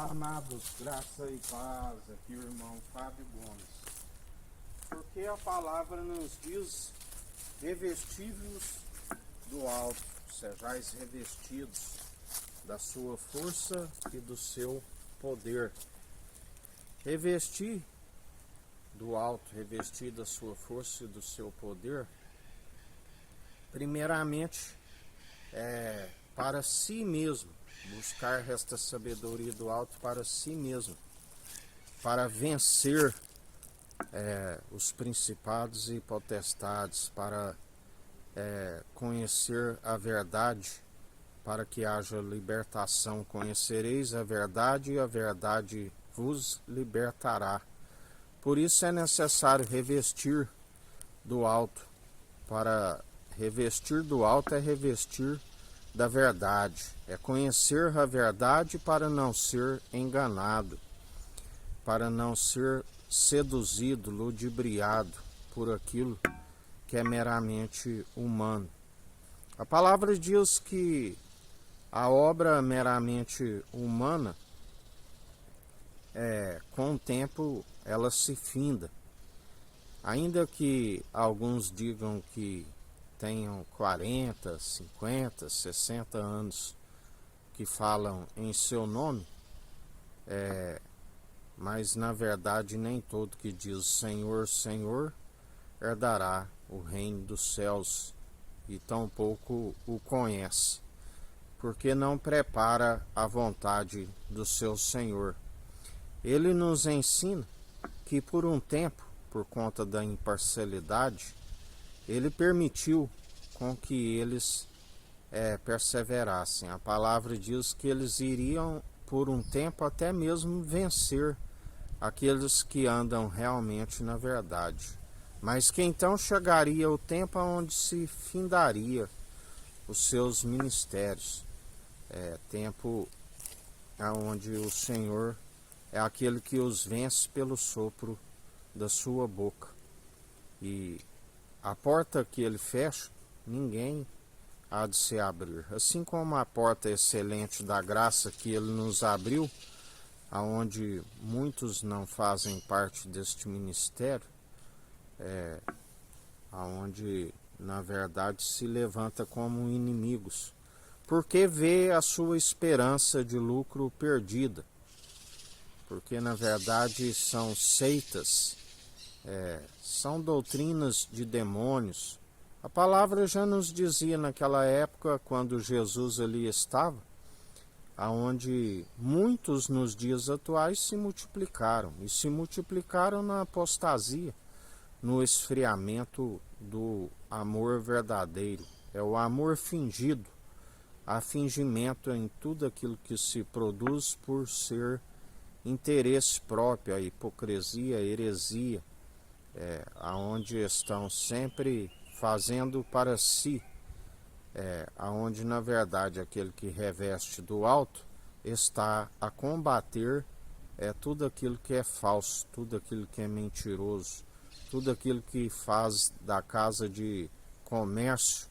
Olá, amados, graça e paz, aqui o irmão Fábio Gomes. Porque a palavra nos diz: revestivos do alto, sejais revestidos da sua força e do seu poder. Revestir do alto, revestir da sua força e do seu poder, primeiramente, para si mesmo, buscar esta sabedoria do alto para si mesmo, para vencer os principados e potestades, para conhecer a verdade, para que haja libertação. Conhecereis a verdade e a verdade vos libertará. Por isso é necessário revestir do alto. Para revestir do alto é revestir da verdade, é conhecer a verdade para não ser enganado, para não ser seduzido, ludibriado por aquilo que é meramente humano. A palavra diz que a obra meramente humana, com o tempo, ela se finda. Ainda que alguns digam que tenham 40, 50, 60 anos que falam em seu nome, mas na verdade nem todo que diz Senhor, Senhor, herdará o reino dos céus, e tampouco o conhece, porque não prepara a vontade do seu Senhor. Ele nos ensina que por um tempo, por conta da imparcialidade, ele permitiu com que eles perseverassem. A palavra diz que eles iriam por um tempo até mesmo vencer aqueles que andam realmente na verdade. Mas que então chegaria o tempo onde se findaria os seus ministérios. Tempo onde o Senhor é aquele que os vence pelo sopro da sua boca. E a porta que ele fecha, ninguém há de se abrir. Assim como a porta excelente da graça que ele nos abriu, aonde muitos não fazem parte deste ministério, aonde na verdade se levanta como inimigos, porque vê a sua esperança de lucro perdida, porque na verdade são seitas, são doutrinas de demônios. A palavra já nos dizia naquela época, quando Jesus ali estava, aonde muitos nos dias atuais se multiplicaram, e se multiplicaram na apostasia, no esfriamento do amor verdadeiro. É o amor fingido, há fingimento em tudo aquilo que se produz por ser interesse próprio, a hipocrisia, a heresia, aonde estão sempre fazendo para si, aonde na verdade aquele que reveste do alto está a combater tudo aquilo que é falso, tudo aquilo que é mentiroso, tudo aquilo que faz da casa de comércio,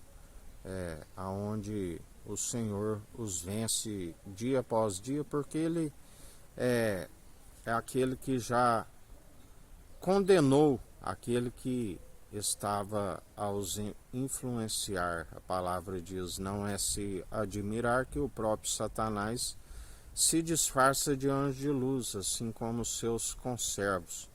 aonde o Senhor os vence dia após dia, porque ele é aquele que já condenou aquele que estava a os influenciar. A palavra diz: não é se admirar que o próprio Satanás se disfarça de anjo de luz, assim como os seus conservos.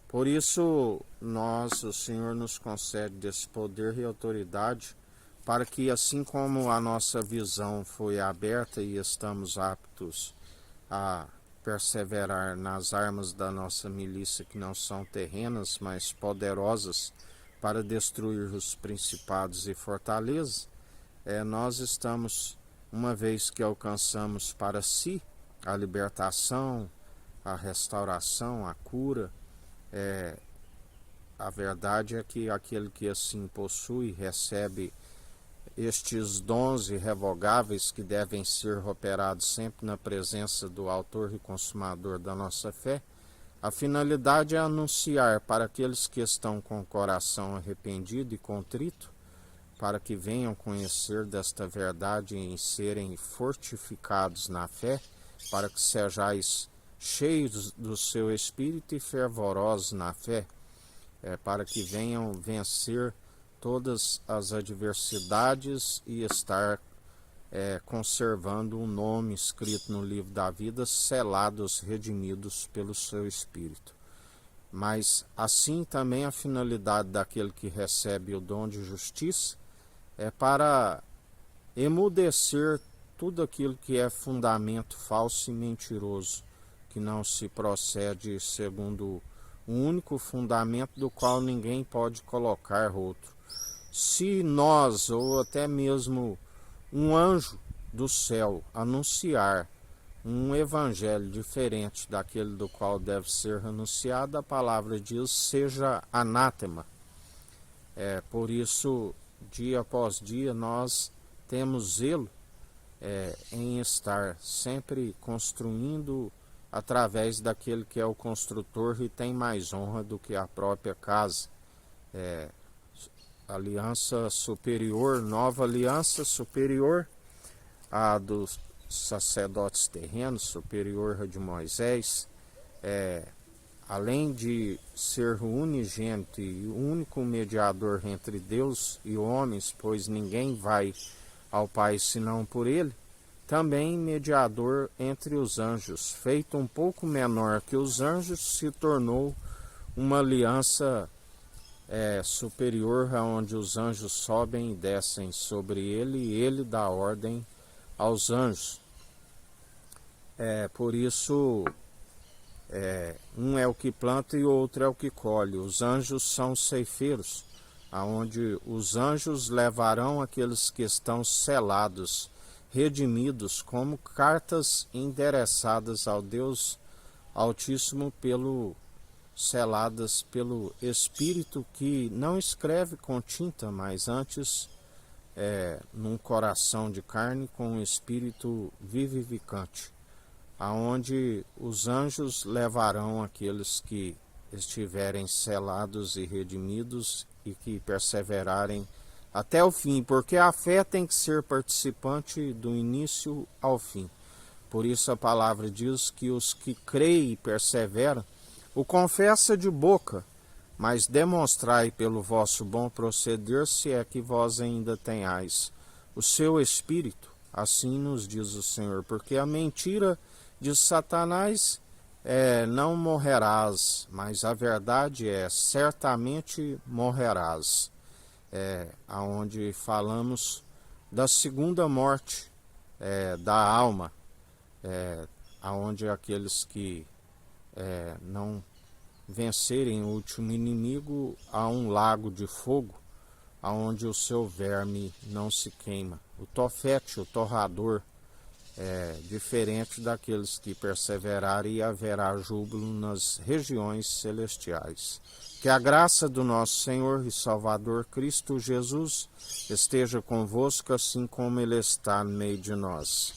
Por isso, o Senhor nos concede desse poder e autoridade, para que assim como a nossa visão foi aberta e estamos aptos a perseverar nas armas da nossa milícia, que não são terrenas, mas poderosas para destruir os principados e fortalezas, nós estamos, uma vez que alcançamos para si a libertação, a restauração, a cura, a verdade é que aquele que assim possui, recebe estes dons irrevogáveis que devem ser operados sempre na presença do autor e consumador da nossa fé. A finalidade é anunciar para aqueles que estão com o coração arrependido e contrito, para que venham conhecer desta verdade e serem fortificados na fé, para que sejais cheios do seu Espírito e fervorosos na fé, para que venham vencer todas as adversidades e estar conservando um nome escrito no livro da vida, selados, redimidos pelo seu Espírito. Mas assim também a finalidade daquele que recebe o dom de justiça é para emudecer tudo aquilo que é fundamento falso e mentiroso, que não se procede segundo o único fundamento do qual ninguém pode colocar outro. Se nós, ou até mesmo um anjo do céu, anunciar um evangelho diferente daquele do qual deve ser anunciado, a palavra diz, seja anátema. Por isso, dia após dia, nós temos zelo em estar sempre construindo através daquele que é o construtor e tem mais honra do que a própria casa. Aliança superior, nova aliança superior à dos sacerdotes terrenos, superior a de Moisés, além de ser o unigênito e o único mediador entre Deus e homens, pois ninguém vai ao Pai senão por ele, também mediador entre os anjos, feito um pouco menor que os anjos, se tornou uma aliança superior, aonde os anjos sobem e descem sobre ele, e ele dá ordem aos anjos. Por isso, um é o que planta e o outro é o que colhe. Os anjos são ceifeiros, aonde os anjos levarão aqueles que estão selados, redimidos, como cartas endereçadas ao Deus Altíssimo, seladas pelo Espírito, que não escreve com tinta, mas antes num coração de carne, com um Espírito vivificante, aonde os anjos levarão aqueles que estiverem selados e redimidos e que perseverarem até o fim, porque a fé tem que ser participante do início ao fim. Por isso a palavra diz que os que creem e perseveram, o confessa de boca, mas demonstrai pelo vosso bom proceder, se é que vós ainda tenhais o seu Espírito, assim nos diz o Senhor, porque a mentira de Satanás não morrerás, mas a verdade certamente morrerás. Aonde falamos da segunda morte da alma, aonde aqueles que não vencerem o último inimigo, há um lago de fogo, aonde o seu verme não se queima. O tofete, o torrador, diferente daqueles que perseverarem, e haverá júbilo nas regiões celestiais. Que a graça do nosso Senhor e Salvador Cristo Jesus esteja convosco, assim como Ele está no meio de nós.